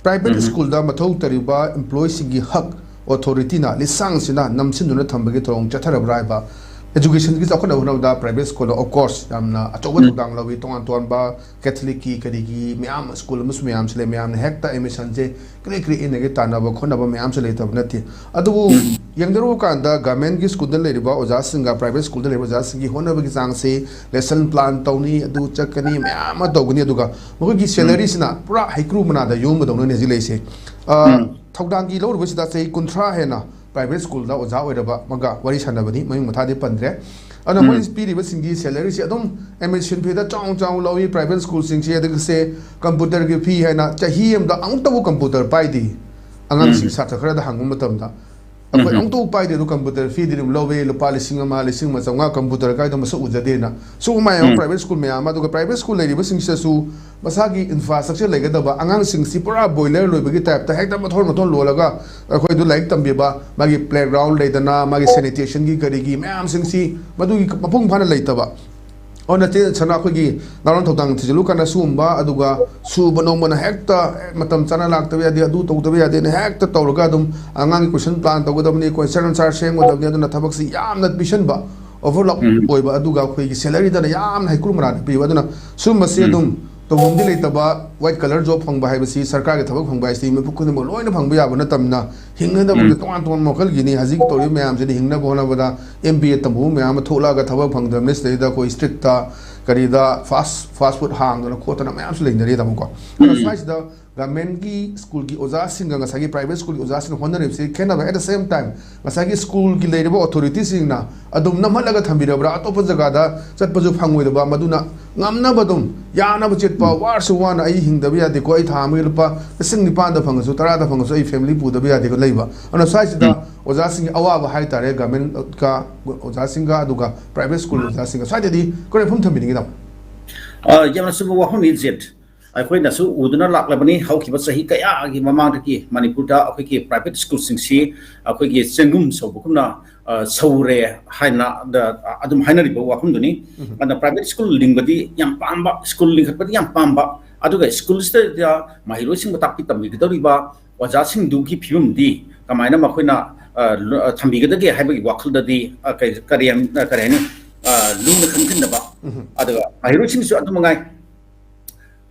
private school da mathou tariba employees singi hak authority na lisang sina namjinduna thambagi thong chatharabra ba education ki chakona huna da private school of course amna achoba dang lawi tongan ton ba catholic ki kadigi myam school mus myam sele myam ne hekta emission je kre kre in ge tana ba khona ba myam sele tab nati adu yangdaru kanda government ki school da le ba oja singa private school da le oja singi hona ba ki sang se lesson plan tawni adu chakani myam dogni aduga mo ki salary sina pura hikru mana da yom dong ne ji le se thogdang ki lo ro sida se kuntra he na private school da oja oiraba maga wari sanabani mayung mathade pandre ana mo inspire singi salary se adum emission phe da chong chong lawi private school sing se da se computer ki fee hai na chahi am da ang tabu computer pai di angang sing sa thakra da hangum matam da akoi ang tu pai de do computer fee di lawi lupa lising ma chonga computer kai da masu ujade na so ma private school me ama do private school le ri sing se su masagi infrastructure lega da ba angang sing si pura boiler loi bagi type ta hekta mathon lo laga akoi do like tambe ba magi playground le dana magi sanitation gi kari gi myam sing si madu gi mapung phana leita ba ona te chana khoi gi naron thotang thilu kana sumba aduga su bano mana hekta matam chana lak tabe adi adu to tabe adi ne hekta tawraga dum angang question plan tawga dam ni question answer sheng wadam ni aduna thabak si yam nat mission ba overlock oiba aduga khoi gi salary da yam hai kurumra bi waduna sum se dum तो हम दिले तबा white color job फंगबा है बसी सरकार के थबक फंगबा है में पुकुन म लोइन फंगबा या बना तमना हिंगना द तोन तोन मखल गिनी हजिक तोरी मैम से हिंगना बोना बदा एमबीए तमु मैम थोला ग थबक फंगदम ने से दा कोई स्ट्रिक्ट ता करीदा फास्ट फूड हांग न खोतना मैम से लेंदरे तमु को साइज द गवर्नमेंट की स्कूल की ओजा सिंग ngasa प्राइवेट स्कूल की ओजा सिंग होनरे से केना at the same time ngasa की स्कूल की लेरिबो अथॉरिटी सिंग ना अदुम नमलगा थंबिरबरा अतोप जगह दा चटपजु फंगोइदबा मदुना ngamna badum yana bu chetpa war su wan ai hingda bi ade ko ai tham gi pa sing ni pan da phang su tara da phang su ai family pu da bi ade ko leiba ana sai da oja sing awa ba hai tare government ka oja sing ga du ga private school oja sing sai di ko re phum tham bi ni da yamna su wa hon is it ai khoi na su uduna lak la bani hau ki ba sahi ka ya gi mamang ki manipur da akhoi ki private school sing si akhoi ki chengum so bu kumna saure haina da adum haina ri ba wa khum duni ana private school lingbadi yam pamba school lingkhat yam pamba aduga school sta da mahiro sing ba tak tam gi dori ba oja sing du ki phim di kamaina ma khoina thambi ga da ge haiba gi wakhal da di kariyam karani lung khan khan da ba aduga mahiro sing su adum ngai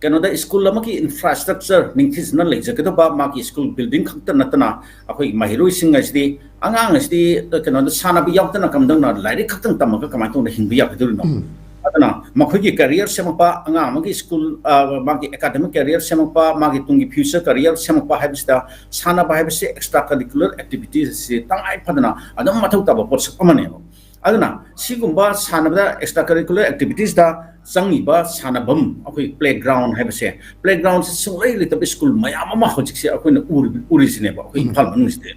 Canada school lama ki infrastructure ningthis nan lei jakada ba ma ki school building khakta natana akhoi mahiroi singa sidi angang sidi Canada sana bi yaktana kamdang na lairi khaktang tamaka kamai tong hingbi yakdur no adana makhoi ki career semapa anga ma ki school ma ki academic career semapa ma ki tungi future career semapa habista sana ba habise extracurricular activities se tangai phadana adam mathau ta ba pot amane aduna sigumba sanabda extracurricular activities da sangiba sanabam akoi playground haibase playground sungai lita school mayam ma hojik se akoi na uri sine ba akoi phal manu ste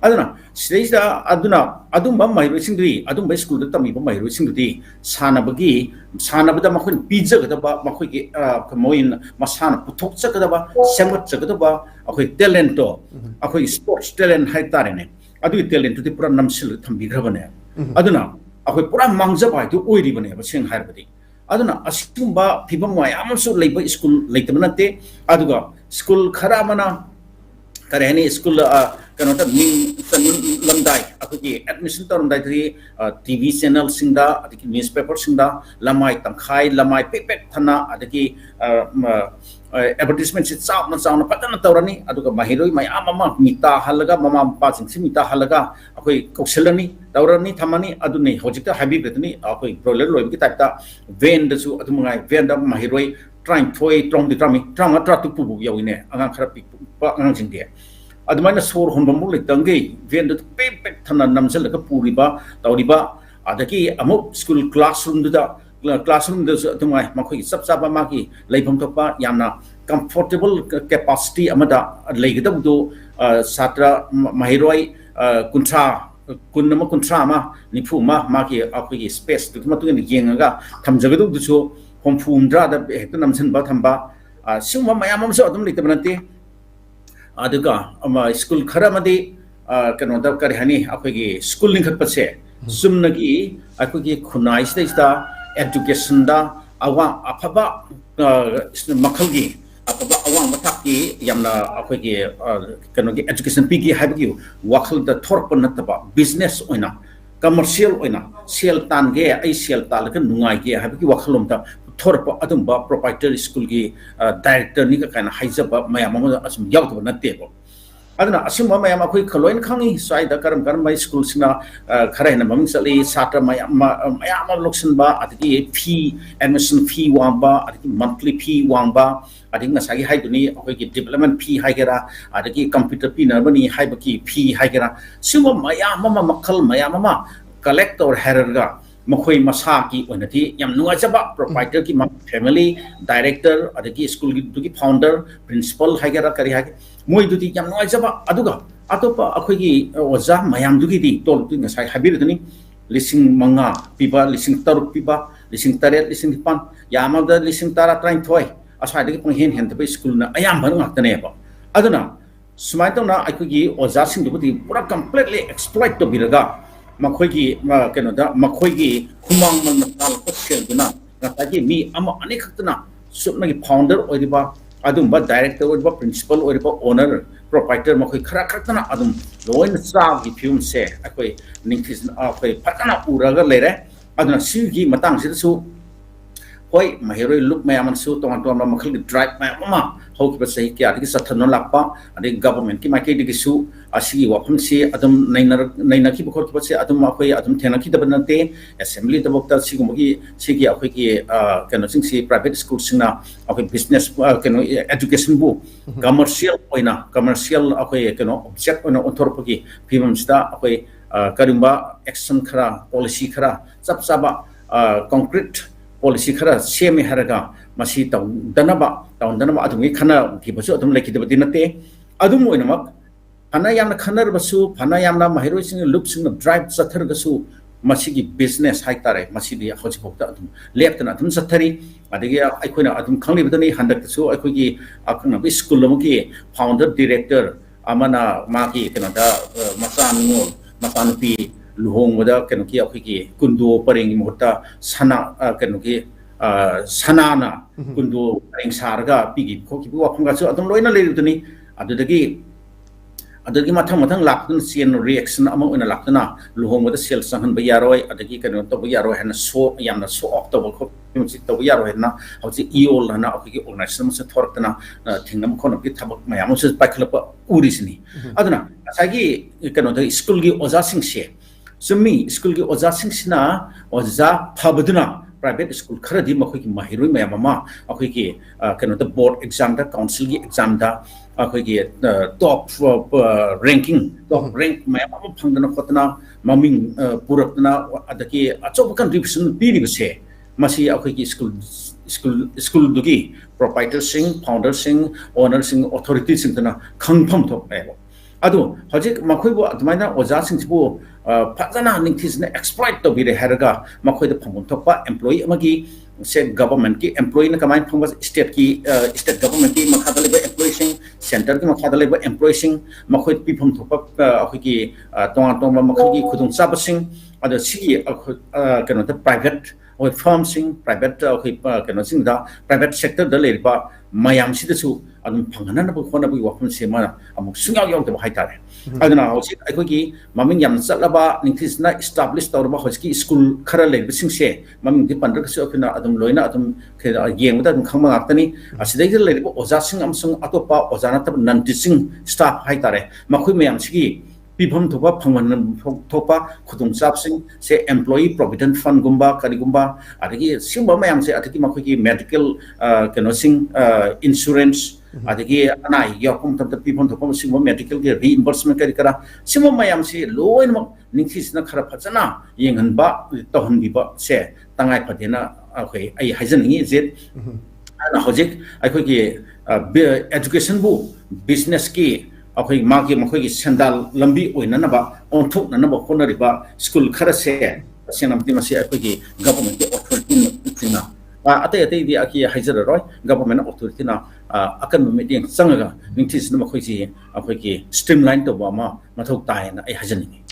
aduna sida aduna adum ba mai singri adum ba school da tami ba mai singri sanabagi sanabada makoi pizza ga ba makoi ki moin masana puthok chakada ba semat chakada ba akoi talent to akoi sports talent hai tare ne adu talent to pura namsil thambi grabane aduna akoi pura mangja ba tu oiri bane ba sing harbadi aduna askumba phibam mayam su leiba school leitabnate aduga school khara mana karehni school kanota ning lamdai akoi admission tormdai tri tv channel singda adiki newspaper singda lamai tangkhai lamai pepek thana adiki advertisement se chauna patana tawrani aduga mahiroi mayam ama mita halaga mama pa sing mita halaga akoi kokselani tawrani thamani aduni hojikta habi betni akoi broiler loibi type ta van da su adumungai van da mahiroi trying toy trong di trami trong atra tu pu yawine angang khara pik pa angang jing de adumana sor honbam mu letangi van da pepek thana namsel ka puriba tawriba adaki amuk school classroom da classroom da tumai makhoi sab sab ma ki leibam thokpa yamna comfortable capacity amada leigda du satra mahiroi kuntra kunama kuntra ma nipu ma ki akoi space tu ma tu ni yenga thamjagadu du chu homfumdra da hekta namsan ba thamba suma mayam am so adum litabnate aduga ama school khara madi kano da kar hani akoi gi school ning khat pase sumna gi akoi gi khunai sta education da awa afaba makhal gi afaba awang mathaki yamna akhoi ki education pigi haibagi wakhal da thorpa nataba business oina commercial oina sel tan ge ai sel tal ka nungai ge haibagi wakhalom da thorpa adumba proprietary school gi director ni ka kana haijaba mayam ma asum yawtaba natte bo aduna asuma mayam akhoi khaloin khangi sai da karam mai school sina khara na maming sali satra mayam loksan ba adigi fee admission fee wamba adigi monthly fee wamba ading nasagi haiduni akhoi ki development fee haigera adigi computer fee na bani haibaki fee haigera sima mayam makhal mayam collect or herga makhoi masa ki onati yam nuwa jaba proprietor ki family director adigi school ki founder principal haigera kari hage moi duti yam nuwa jaba aduga atopa akhoi ki oja mayam dugi di tol tu ngasai habir duni lising manga piba lising taruk piba lising taret lising pan yamada lising tara train thoi asai dagi panghen hen tabe school na ayam ban ngaktane ba aduna sumai tona akhoi ki oja sing duti pura completely exploit to biraga makhoi ki keno da makhoi ki khumang man tal sel duna ngataji mi ama ani khaktana supna ki founder oiba adum ba director oiba principal oiba owner proprietor makhoi khara khaktana adum loin sa ki film se akhoi ningthis akhoi phatana uraga lere aduna si gi matang si su hoi mahiroi look mayaman su tong tong makhal ki drive mama hau ki basai ki adi sathan lakpa adi government ki makai di su asi wapam si adum naina ki bokor ki basai adum akhoi adum thena ki dabanate assembly dabokta si gumogi si ki akhoi ki kano sing si private school singna akhoi business kano education bu commercial oina commercial akhoi kano object oina onthorpagi phimam sta akhoi karimba action khara policy khara chap chaba concrete policy khara semi haraga masi danaba adumi khana ki basu adum leki debati nate adum oinamak phana yamna khanar basu phana yamna mahiroi sing loop sing drive sathar gasu masi ki business haitare masi di hoji bokta adum leptana adum sathari adigi aikoina adum khangli badani handak su aikoi ki akna bi school lomuki founder director amana maki kenada masanupi luhong wada kenoki akhiki kundo paring mohta sana kenoki sanana kundo paring sarga pigi khoki wa phanga so adum loina leirutuni adagi mathang lakun chain reaction ama oina lakna luhong wada sel sanghan ba yaroi adagi keno to ba yaroi hana so yamna so off to ba kho pimsi to ba yaroi hana hauji eol hana akhiki organization se thortana thingnam khona ki thabak mayam se paikhlapa urisni aduna asagi keno da school gi oja sing se sumi school ki oja sing sina oja phabaduna private school khara di makhoi ki mahiroi mayam ma akhoi ki keno da board exam da council ki exam da akhoi ki top rank mayam ma phangdana khotna maming puratna adaki achob contribution piri bse masi akhoi ki school dugi proprietor sing founder sing owner sing authority sing tana khangpham thok ebo adu hojik makhoi bo atmaina oja sing bu fazana ningthisna exploit to bire heraga makhoi da phangum thokpa employee amagi se government ki employee na kamai phangba state government ki makha dale employee sing center ki makha dale employee sing makhoi pi pham thokpa akhoi ki tong makhoi ki khudung chaba sing ada si kano da private or firm sing private kano sing da private sector da le ba mayam si da su adum phangana na khona bu wakhon se ma amuk sungaw yaw de hai tare aduna hosi akhoi ki maming yam chalaba ningthisna establish tawrba hoski school khara le bising se maming di pandra se ofina adum loina adum yeng da khangma aktani asidai le oja sing amsung atopa ojana tab non teaching staff hai tare makhoi mayam sigi pibham thopa phangman thopa khudung chap sing se employee provident fund gumba kari gumba adagi simba mayam se adagi makhoi ki medical kano sing insurance adagi anai yakum tam pibham thopa simba medical ki reimbursement kari kara simba mayam se loin mak ningthisna khara phachana yengan ba tohon biba se tangai phadena akhoi ai haijan ngi jet ana hojik akhoi ki education bu business ki akhoi magi makhoi ki sandal lambi oina na ba onthok na ba khonari ba school khara se senam ti masi akhoi ki government ki authority na atai di aki haijar roi government authority na akan meeting sangaga ningthis na makhoi ji akhoi ki streamline to ba ma mathok tai na ai hajan ni